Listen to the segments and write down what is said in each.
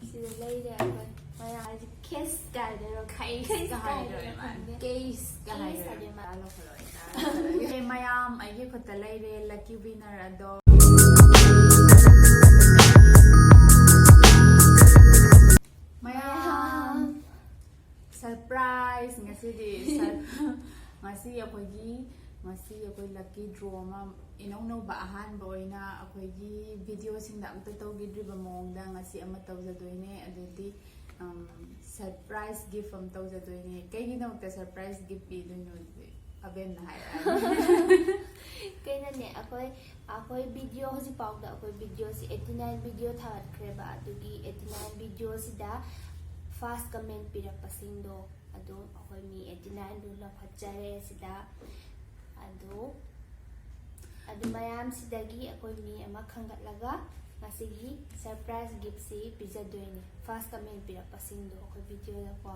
Sida layde akoy maya kiss gaidero case gaidero case gaidero alo kholo ita mayam agi khota laire lucky winner ado mayam surprise ngasi di ngasi akogi ngasi akoy lucky draw ma inong ba ahan boina akogi video sing da amta tawgidriba mongda ngasi ama tawjadoine adudi surprise gift from tawjadoine kaygina ta surprise gift bi duno aben na hai kaina ne akoy video hoji pawda akoy video si 89 video thagat kreba adugi 89 video si da fast comment pira pasindo ado akoy mi 89 du la khachare sida adu mayam sidagi akoy mi ama khangatlaga masigi surprise gift si pijadoine fast comment pira pasindo akoy video da ko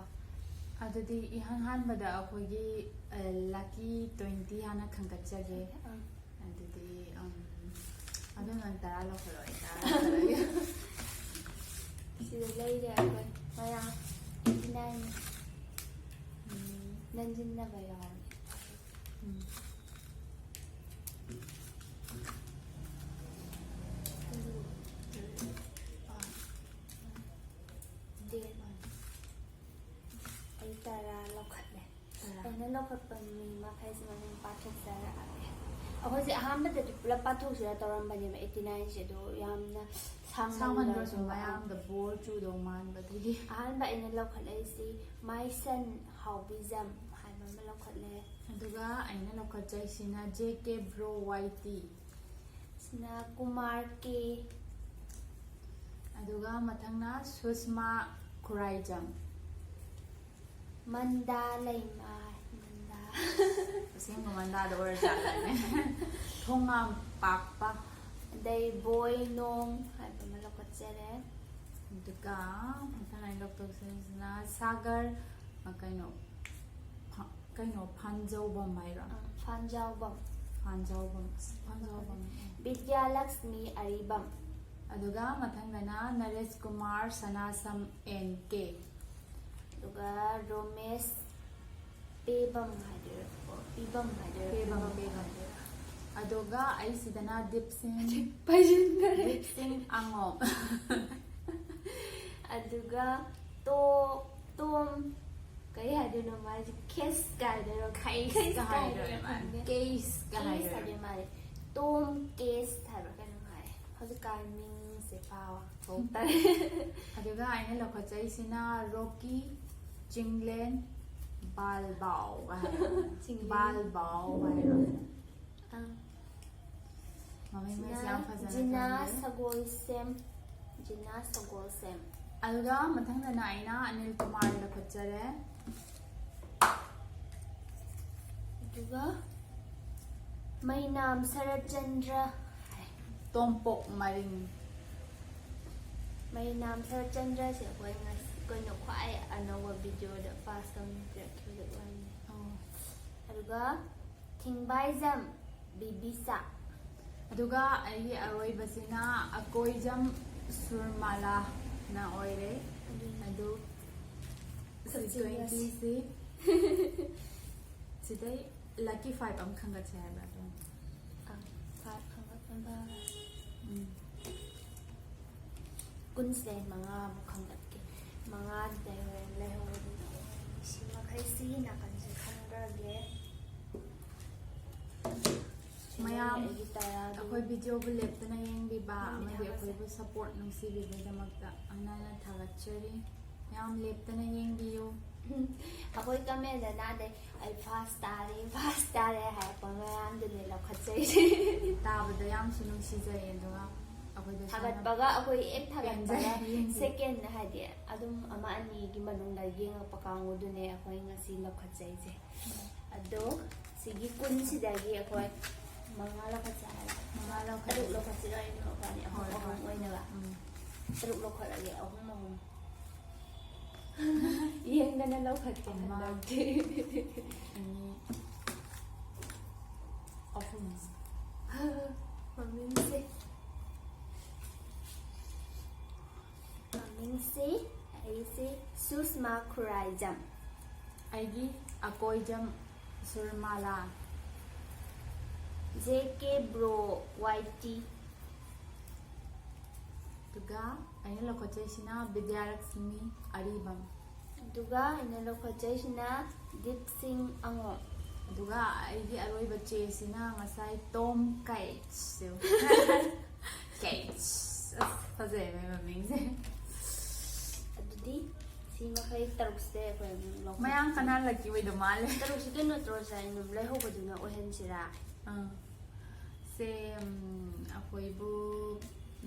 adudi ihan han bada akogi lucky 20 hana khangatjage adudi adu nan tara lo kholo ita sida layde akoy maya 89 nanjin na bayaw Aina lokhatpan mi makai simang pathok sara ame akhoi se aham da pula pathok sara toram bani 89 se do yamna sangman do so mayam the bor chu do man badigi ahan ba ina lokhatlai si my son hobbyism hai ma lokhatle aduga aina lokhatjai sina JK Bro YT sina Kumar K aduga mathangna Susma Khuraijam Manda Laima Sing Manda do or jala Thongam Pakpa Day Boy Nong hai ba malokhatsere aduga mathana doctor sina Sagar kaino Phanjawbam maira Phanjawbam Vidya Lakshmi Aribam aduga mathangana Naresh Kumar Sanasam NK aduga Romesh Pebam Pebam aduga ai sidana Dipsing Angom aduga Tom kay haduno ma kiss gaidero case gaidero Tom case tharo kanu hai hojikan ming se pawa thokta aduga aina lokachai sina Rocky Chinglen Balbao mami mes yang fazana Jina Sagol Sem aduga mathangna na aina Anil Kumar lokhachare aduga Mainam Sarachandra Tompok Maring Mainam Sarachandra se koi ngas koi no khwai anowa video da fast comment pira one aduga Thingbaijam Bibisa aduga ai aroi basina Akoijam Surmala na oire adu 20 si sidai lucky 5 am khanga chai ba do kun se manga mukhangat ke manga dai le ho si makai si na kan se khanga ge mayam akhoi video bu leptana yeng bi ba amadi akhoi bu support nung si bi da magta anana thagachari yam leptana yeng bi yo akhoi kame da na de ai fast tare hai pa mayam de le lokhatsai ta ba da yam sunung si jai endoga akhoi da thagat baga akhoi ek thagat baga second ha de adum ama ani gi manung da yeng pakangu du ne akhoi ngasi lokhatsai je ado sigi kun si da gi akhoi mangala khatsai aduk lokhatsai no ka ni ahong oina ba aduk lokhatsai ahong Yang na lokhatsai ahong Mamin ꯃꯤꯡꯁꯦ ꯑꯩꯁꯦ ꯁꯨꯁꯃꯥ ꯈꯨꯔꯥꯏꯖꯝ ꯑꯩꯒꯤ Akoijam ꯁꯨꯔꯃꯥꯂꯥ JK Bro YT ꯑꯗꯨꯒ ꯑꯩꯅ ꯂꯧꯈꯠꯆꯩꯁꯤꯅ ꯕꯤꯗ꯭ꯌꯥꯂꯛꯁꯃꯤ ꯑꯔꯤꯕꯝ ꯑꯗꯨꯒ ꯑꯩꯅ ꯂꯧꯈꯠꯆꯩꯁꯤꯅ ꯗꯤꯞꯁꯤꯡ ꯑꯉꯣꯝ ꯑꯗꯨꯒ ꯑꯩꯒꯤ ꯑꯔꯣꯏꯕ ꯆꯦꯁꯤꯅ ꯉꯁꯥꯏ ꯇꯣꯝ ꯀꯩꯠꯁ ꯀꯩꯠꯁ ꯐꯖꯩ ꯃꯣꯏ ꯃꯃꯤꯡꯁꯦ ꯑꯗꯨꯗꯤ ꯁꯤ ꯃꯈꯩ ꯇꯔꯨꯛꯁꯦ ꯑꯩꯈꯣꯏ ꯂꯧꯈꯠ ꯃꯌꯥꯝ ꯀꯅꯥ ꯂꯛꯀꯤ ꯑꯣꯏꯗꯧ ꯃꯥꯜꯂꯦ ꯇꯔꯨꯛꯁꯤ ꯀꯩꯅꯣ ꯇꯧꯔꯁꯦ ꯑꯩꯅ ꯂꯩꯍꯧꯕꯗꯨꯅ ꯑꯣꯏꯍꯟꯁꯤꯔꯥ ꯁꯦ ꯑꯩꯈꯣꯏꯕꯨ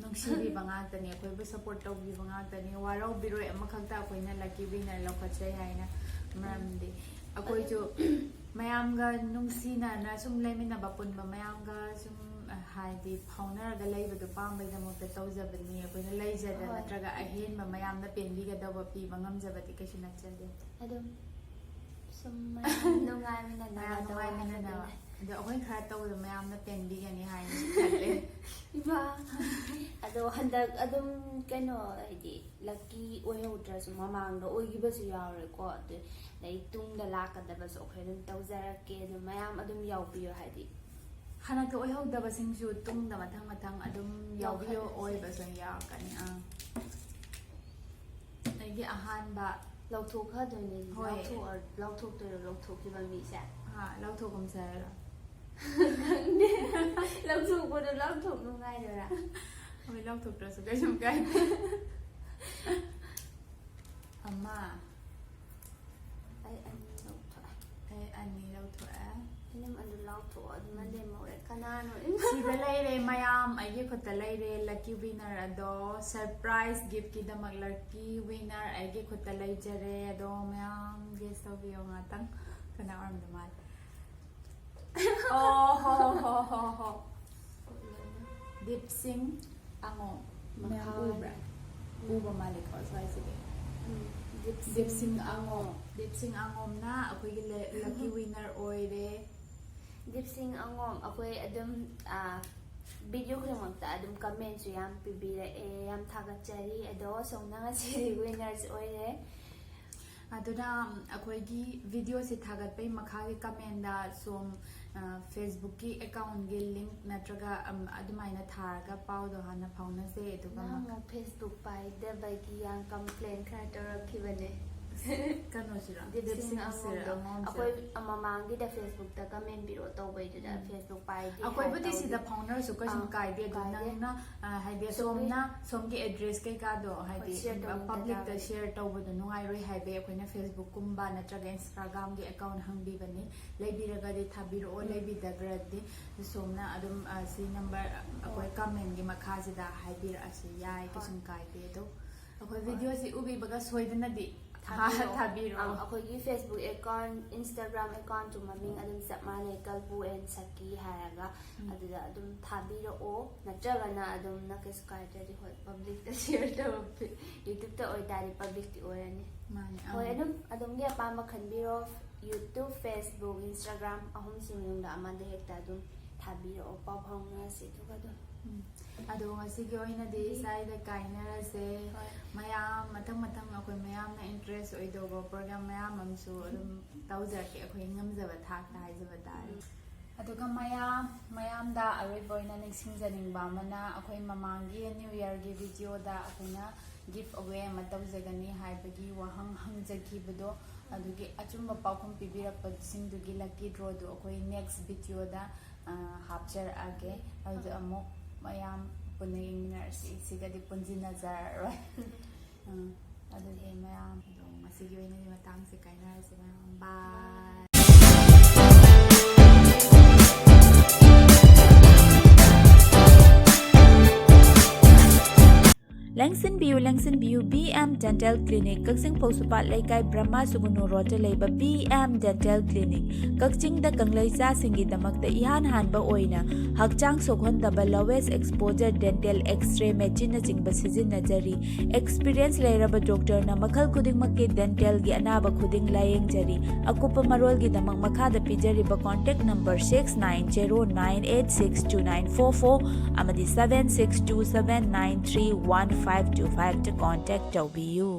ꯅꯨꯡꯁꯤꯕꯤꯕ ꯉꯥꯛꯇꯅꯤ ꯑꯩꯈꯣꯏꯕꯨ ꯁꯞꯄꯣꯔꯠ ꯇꯧꯕꯤꯕ ꯉꯥꯛꯇꯅꯤ ꯋꯥꯔꯧꯕꯤꯔꯣꯏ ꯑꯃꯈꯛꯇ ꯑꯩꯈꯣꯏꯅ ꯂꯛꯀꯤ ꯋꯤꯅꯔ ꯂꯧꯈꯠꯆꯩ ꯍꯥꯏꯅ ꯃꯔꯝꯗꯤ ꯑꯩꯈꯣꯏꯁꯨ ꯃꯌꯥꯝꯒ ꯅꯨꯡꯁꯤꯅꯅ ꯁꯨꯝ ꯂꯩꯃꯤꯟꯅꯕ ꯄꯨꯟꯕ ꯃꯌꯥꯝꯒ ꯁꯨꯝ ꯍꯥꯏꯗꯤ ꯐꯥꯎꯅꯔꯒ ꯂꯩꯕꯗꯨ ꯄꯥꯝꯕꯩꯗꯃꯛꯇ ꯇꯧꯖꯕꯅꯤ ꯑꯩꯈꯣꯏꯅ ꯂꯩꯖꯗ ꯍꯣꯏ. ꯅꯠꯇ꯭ꯔꯒ ꯑꯍꯦꯟꯕ ꯃꯌꯥꯝꯅ ꯄꯦꯟꯕꯤꯒꯗꯧꯕ ꯄꯤꯕ ꯉꯝꯖꯕꯗꯤ ꯀꯩꯁꯨ ꯅꯠꯆꯗꯦ ꯑꯗꯨꯝ ꯁꯨꯝ ꯃꯌꯥꯝ ꯅꯨꯡꯉꯥꯏꯃꯤꯟꯅꯅꯕ ꯃꯌꯥꯝ ꯇꯧꯕ ꯅꯨꯡꯉꯥꯏꯃꯤꯟꯅꯅꯕ ꯍꯥꯏꯕꯗꯨꯅꯦ. ꯑꯗꯣ ꯑꯩꯈꯣꯏ ꯈꯔ ꯇꯧꯕꯗ ꯃꯌꯥꯝꯅ ꯄꯦꯟꯕꯤꯒꯅꯤ ꯍꯥꯏꯅ ꯈꯜꯂꯦ ꯏꯃꯥ ꯑꯗꯣ ꯍꯟꯗꯛ ꯑꯗꯨꯝ ꯀꯩꯅꯣ ꯍꯥꯏꯗꯤ ꯂꯛꯀꯤ ꯑꯣꯏꯍꯧꯗ꯭ꯔꯁꯨ ꯃꯃꯥꯡꯗ ꯑꯣꯏꯈꯤꯕꯁꯨ ꯌꯥꯎꯔꯦꯀꯣ ꯑꯗꯨ ꯑꯗꯩ ꯇꯨꯡꯗ ꯂꯥꯛꯀꯗꯕꯁꯨ ꯑꯩꯈꯣꯏ ꯑꯗꯨꯝ ꯇꯧꯖꯔꯛꯀꯦ ꯑꯗꯨ ꯃꯌꯥꯝ ꯑꯗꯨꯝ ꯌꯥꯎꯕꯤꯌꯣ ꯍꯥꯏꯗꯤ ꯍꯟꯗꯛꯇ ꯑꯣꯏꯍꯧꯗꯕꯁꯤꯡꯁꯨ ꯇꯨꯡꯗ ꯃꯊꯪ ꯃꯊꯪ ꯑꯗꯨꯝ ꯌꯥꯎꯕꯤꯌꯣ ꯌꯥꯎꯈꯠꯂꯁꯦ. ꯑꯣꯏꯕꯁꯨ ꯌꯥꯎꯔꯛꯀꯅꯤ ꯑꯩꯒꯤ ꯑꯍꯥꯟꯕ ꯂꯧꯊꯣꯛꯈ꯭ꯔꯗꯣꯏꯅꯦ ꯍꯣꯏ. ꯂꯧꯊꯣꯛꯇꯣꯏꯔꯣ ꯂꯧꯊꯣꯛꯈꯤꯕ ꯃꯤꯁꯦ ꯂꯧꯊꯣꯛꯀꯨꯝꯁꯦ ꯍꯥꯏꯔꯣ ꯂꯧꯊꯣꯛꯄꯗꯣ ꯂꯧꯊꯣꯛ ꯅꯨꯡꯉꯥꯏꯗꯣꯏꯔꯥ ꯍꯣꯏ ꯂꯧꯊꯣꯛꯇ꯭ꯔꯁꯨ ꯀꯩꯁꯨꯝ ꯀꯥꯏꯗꯦ ꯑꯃ ꯑꯩ ꯑꯅꯤ ꯂꯧꯊꯣꯛꯑꯦ ꯑꯩ ꯑꯅꯤ ꯂꯧꯊꯣꯛꯑꯦ ꯑꯗꯨꯝ ꯑꯗꯨ ꯂꯧꯊꯣꯛꯑꯣ ꯑꯗꯨꯃ ꯂꯦꯝꯍꯧꯔꯦ ꯀꯅꯥꯅꯣ ꯁꯤꯗ ꯂꯩꯔꯦ ꯃꯌꯥꯝ ꯑꯩꯒꯤ ꯈꯨꯠꯇ ꯂꯩꯔꯦ ꯂꯛꯀꯤ ꯋꯤꯅꯔ ꯑꯗꯣ ꯁꯔꯄ꯭ꯔꯥꯏꯖ ꯒꯤꯐꯀꯤꯗꯃꯛ ꯂꯛꯀꯤ ꯋꯤꯅꯔ ꯑꯩꯒꯤ ꯈꯨꯠꯇ ꯂꯩꯖꯔꯦ ꯑꯗꯣ ꯃꯌꯥꯝ ꯒꯦꯁ ꯇꯧꯕꯤꯌꯣ ꯉꯥꯛꯇꯪ ꯀꯅꯥ ꯑꯣꯏꯔꯝꯗꯧ ꯃꯥꯜꯂꯦ ꯑꯣ ꯍꯣ ꯍꯣ ꯍꯣ ꯍꯣ ꯗꯤꯞꯁꯤꯡ ꯑꯉꯣꯝ ꯃꯌꯥꯝ ꯎꯕ꯭ꯔꯥ ꯎꯕ ꯃꯥꯜꯂꯦꯀꯣ ꯁ꯭ꯋꯥꯏꯁꯤꯗꯤ ꯗꯤꯞꯁꯤꯡ ꯑꯉꯣꯝ ꯗꯤꯞꯁꯤꯡ ꯑꯉꯣꯝꯅ ꯑꯩꯈꯣꯏꯒꯤ ꯂꯛꯀꯤ ꯋꯤꯅꯔ ꯑꯣꯏꯔꯦ ꯗꯤꯞꯁꯤꯡ ꯑꯉꯣꯝ ꯑꯩꯈꯣꯏ ꯑꯗꯨꯝ ꯚꯤꯗꯤꯑꯣ ꯈꯨꯗꯤꯡꯃꯛꯇ ꯑꯗꯨꯝ ꯀꯃꯦꯟꯁꯨ ꯌꯥꯝ ꯄꯤꯕꯤꯔꯛꯑꯦ ꯌꯥꯝ ꯊꯥꯒꯠꯆꯔꯤ ꯑꯗꯣ ꯁꯣꯝꯅ ꯉꯁꯤ ꯋꯤꯅꯔꯁ ꯑꯣꯏꯔꯦ ꯑꯗꯨꯅ ꯑꯩꯈꯣꯏꯒꯤ ꯚꯤꯗꯤꯑꯣꯁꯤ ꯊꯥꯒꯠꯄꯩ ꯃꯈꯥꯒꯤ ꯀꯃꯦꯟꯗ ꯁꯣꯝ ꯐꯦꯁꯕꯨꯛꯀꯤ ꯑꯦꯀꯥꯎꯟꯒꯤ ꯂꯤꯡꯛ ꯅꯠꯇ꯭ꯔꯒ ꯑꯗꯨꯃꯥꯏꯅ ꯊꯥꯔꯒ ꯄꯥꯎꯗꯣ ꯍꯥꯟꯅ ꯐꯥꯎꯅꯁꯦ ꯑꯗꯨꯒ ꯑꯃꯨꯛ ꯐꯦꯁꯕꯨꯛ ꯄꯥꯏꯗꯕꯒꯤ ꯌꯥꯝ ꯀꯝꯄ꯭ꯂꯦꯟ ꯈꯔ ꯇꯧꯔꯛꯈꯤꯕꯅꯦ ꯀꯩꯅꯣꯁꯤꯔꯣ ꯗꯤꯞꯁꯤꯡ ꯑꯉꯣꯝꯗꯣ ꯑꯉꯣꯝꯁꯤꯔꯣ ꯑꯩꯈꯣꯏ ꯃꯃꯥꯡꯒꯤꯗ ꯐꯦꯁꯕꯨꯛꯇ ꯀꯃꯦꯟ ꯄꯤꯔꯛꯑꯣ ꯇꯧꯕꯩꯗꯨꯗ ꯐꯦꯁꯕꯨꯛ ꯄꯥꯏꯗꯦ ꯑꯩꯈꯣꯏꯕꯨꯗꯤ ꯁꯤꯗ ꯐꯥꯎꯅꯔꯁꯨ ꯀꯩꯁꯨꯝ ꯀꯥꯏꯗꯦ ꯑꯗꯨ ꯀꯥꯏꯗꯦ. ꯅꯪꯅ ꯍꯥꯏꯗꯤ ꯁꯣꯝꯅ ꯁꯣꯝꯒꯤ ꯑꯦꯗ꯭ꯔꯦꯁ ꯀꯩꯀꯥꯗꯣ ꯍꯥꯏꯗꯤ share ꯇꯧꯅꯤꯡꯕ ꯄꯕ꯭ꯂꯤꯛꯇ ꯇꯥꯔꯒꯗꯤ. ꯁꯤꯌꯔ ꯇꯧꯕꯗꯣ ꯅꯨꯡꯉꯥꯏꯔꯣꯏ ꯍꯥꯏꯕꯩ ꯑꯩꯈꯣꯏꯅ ꯐꯦꯁꯕꯨꯛꯀꯨꯝꯕ ꯅꯠꯇ꯭ꯔꯒ ꯏꯟꯁꯇꯥꯒ꯭ꯔꯥꯝꯒꯤ ꯑꯦꯀꯥꯎꯟ ꯍꯪꯕꯤꯕꯅꯤ ꯂꯩꯕꯤꯔꯒꯗꯤ ꯊꯥꯕꯤꯔꯛꯑꯣ ꯂꯩꯕꯤꯗ꯭ꯔꯒꯗꯤ ꯁꯣꯝꯅ ꯑꯗꯨꯝ ꯁꯤ ꯅꯝꯕꯔ ꯑꯩꯈꯣꯏ ꯀꯃꯦꯟꯒꯤ ꯃꯈꯥꯁꯤꯗ ꯍꯥꯏꯕꯤꯔꯛꯑꯁꯨ ꯌꯥꯏ ꯀꯩꯁꯨꯝ ꯀꯥꯏꯗꯦ ꯑꯗꯣ ꯑꯩꯈꯣꯏ ꯚꯤꯗꯤꯑꯣꯁꯤ ꯎꯕꯤꯕꯒ ꯁꯣꯏꯗꯅꯗꯤ ꯊꯥꯕꯤꯔꯛꯑꯣ ꯑꯩꯈꯣꯏꯒꯤ ꯐꯦꯁꯕꯨꯛ ꯑꯦꯀꯥꯎꯟ ꯏꯟꯁꯇꯥꯒ꯭ꯔꯥꯝ ꯑꯦꯀꯥꯎꯟꯁꯨ ꯃꯃꯤꯡ ꯑꯗꯨꯝ ꯆꯞ ꯃꯥꯟꯅꯩ ꯀꯜꯄꯨ ꯑꯦꯟ ꯁꯛꯀꯤ ꯍꯥꯏꯔꯒ ꯑꯗꯨꯗ ꯑꯗꯨꯝ ꯊꯥꯕꯤꯔꯛꯑꯣ ꯅꯠꯇ꯭ꯔꯒꯅ ꯑꯗꯨꯝ ꯀꯩꯁꯨ ꯀꯥꯏꯗ꯭ꯔꯗꯤ ꯍꯣꯏ ꯄꯕ꯭ꯂꯤꯛꯇ ꯁꯤꯌꯔ ꯇꯧꯔ ꯌꯨꯇ꯭ꯌꯨꯕꯇ ꯑꯣꯏꯇꯥꯔꯗꯤ ꯄꯕ꯭ꯂꯤꯛꯇꯤ ꯑꯣꯏꯔꯅꯤ ꯍꯣꯏ ꯑꯗꯣꯝꯒꯤ ꯑꯄꯥꯝꯕ ꯈꯟꯕꯤꯔꯣ ꯌꯨꯇ꯭ꯌꯨꯕ ꯐꯦꯁꯕꯨꯛ ꯏꯟꯁꯇꯥꯒ꯭ꯔꯥꯝ ꯑꯍꯨꯝꯁꯤ ꯃꯅꯨꯡꯗ ꯑꯃꯗ ꯍꯦꯛꯇ ꯑꯗꯨꯝ ꯊꯥꯕꯤꯔꯛꯑꯣ ꯄꯥꯎ ꯐꯥꯎꯅꯔꯁꯤ ꯑꯗꯨꯒ ꯑꯗꯨꯝ ꯑꯗꯣ ꯉꯁꯤꯒꯤ ꯑꯣꯏꯅꯗꯤ ꯁ꯭ꯋꯥꯏꯗ ꯀꯥꯏꯅꯔꯁꯦ ꯃꯌꯥꯝ ꯃꯊꯪ ꯑꯩꯈꯣꯏ ꯃꯌꯥꯝꯅ ꯏꯟꯇꯔꯦꯁ ꯑꯣꯏꯗꯧꯕ ꯄ꯭ꯔꯣꯒ꯭ꯔꯥꯝ ꯃꯌꯥꯝ ꯑꯃꯁꯨ ꯑꯗꯨꯝ ꯇꯧꯖꯔꯛꯀꯦ ꯑꯩꯈꯣꯏ ꯉꯝꯖꯕ ꯊꯥꯛꯇ ꯍꯥꯏꯖꯕ ꯇꯥꯔꯦ ꯑꯗꯨꯒ ꯃꯌꯥꯝꯗ ꯑꯔꯣꯏꯕ ꯑꯣꯏꯅ ꯅꯤꯡꯁꯤꯡꯖꯅꯤꯡꯕ ꯑꯃꯅ ꯑꯩꯈꯣꯏ ꯃꯃꯥꯡꯒꯤ ꯅ꯭ꯌꯨ ꯏꯌꯔꯒꯤ ꯚꯤꯗꯤꯑꯣꯗ ꯑꯩꯈꯣꯏꯅ ꯒꯤꯐ ꯑꯋꯦ ꯑꯃ ꯇꯧꯖꯒꯅꯤ ꯍꯥꯏꯕꯒꯤ ꯋꯥꯍꯪ ꯍꯪꯖꯈꯤꯕꯗꯣ ꯑꯗꯨꯒꯤ ꯑꯆꯨꯝꯕ ꯄꯥꯎꯈꯨꯝ ꯄꯤꯕꯤꯔꯛꯄꯁꯤꯡꯗꯨꯒꯤ ꯂꯛꯀꯤ ꯗ꯭ꯔꯣꯗꯨ ꯑꯩꯈꯣꯏ ꯅꯦꯛꯁ ꯚꯤꯗꯤꯑꯣꯗ ꯍꯥꯞꯆꯔꯛꯑꯒꯦ ꯑꯗꯨ ꯑꯃꯨꯛ ꯃꯌꯥꯝ ꯄꯨꯟꯅ ꯌꯦꯡꯃꯤꯟꯅꯔꯁꯤ ꯁꯤꯒꯗꯤ ꯄꯨꯟꯁꯤꯟꯅꯖꯔꯔꯣꯏ ꯑꯗꯨꯗꯤ ꯃꯌꯥꯝ ꯑꯗꯣ ꯉꯁꯤꯒꯤ ꯑꯣꯏꯅꯗꯤ ꯃꯇꯥꯡꯁꯦ ꯀꯥꯏꯅꯔꯁꯤ ꯃꯌꯥꯝ ꯕꯥꯏ ꯂꯦꯡꯁꯤꯟꯕꯤꯌꯨ BM Dental Clinic ꯀꯛꯆꯤꯡ ꯐꯧꯁꯨꯄꯥꯠ ꯂꯩꯀꯥꯏ ꯕ꯭ꯔꯍ꯭ꯃ ꯁꯨꯒꯨꯅꯨ ꯔꯣꯗꯇ ꯂꯩꯕ BM Dental Clinic ꯀꯛꯆꯤꯡꯗ ꯀꯪꯂꯩꯆꯥꯁꯤꯡꯒꯤꯗꯃꯛꯇ ꯏꯍꯥꯟ ꯍꯥꯟꯕ ꯑꯣꯏꯅ ꯍꯛꯆꯥꯡ ꯁꯣꯛꯍꯟꯗꯕ ꯂꯣꯋꯦꯁ ꯑꯦꯛꯁꯄꯣꯖꯔ ꯗꯦꯟꯇꯦꯜ ꯑꯦꯛꯁ-ꯔꯦ ꯃꯦꯆꯤꯟꯅꯆꯤꯡꯕ ꯁꯤꯖꯤꯟꯅꯖꯔꯤ ꯑꯦꯛꯁꯄꯤꯔꯤꯌꯦꯟꯁ ꯂꯩꯔꯕ ꯗꯣꯛꯇꯔꯅ ꯃꯈꯜ ꯈꯨꯗꯤꯡꯃꯛꯀꯤ ꯗꯦꯟꯇꯦꯜꯒꯤ ꯑꯅꯥꯕ ꯈꯨꯗꯤꯡ ꯂꯥꯌꯦꯡꯖꯔꯤ ꯑꯀꯨꯞꯄ ꯃꯔꯣꯜꯒꯤꯗꯃꯛ ꯃꯈꯥꯗ ꯄꯤꯖꯔꯤꯕ ꯀꯣꯟꯇꯦꯛ ꯅꯝꯕꯔ 6909862944 ꯑꯃꯗꯤ 76279314 525ꯗ ꯀꯣꯟꯇꯦꯛ ꯇꯧꯕꯤꯌꯨ꯫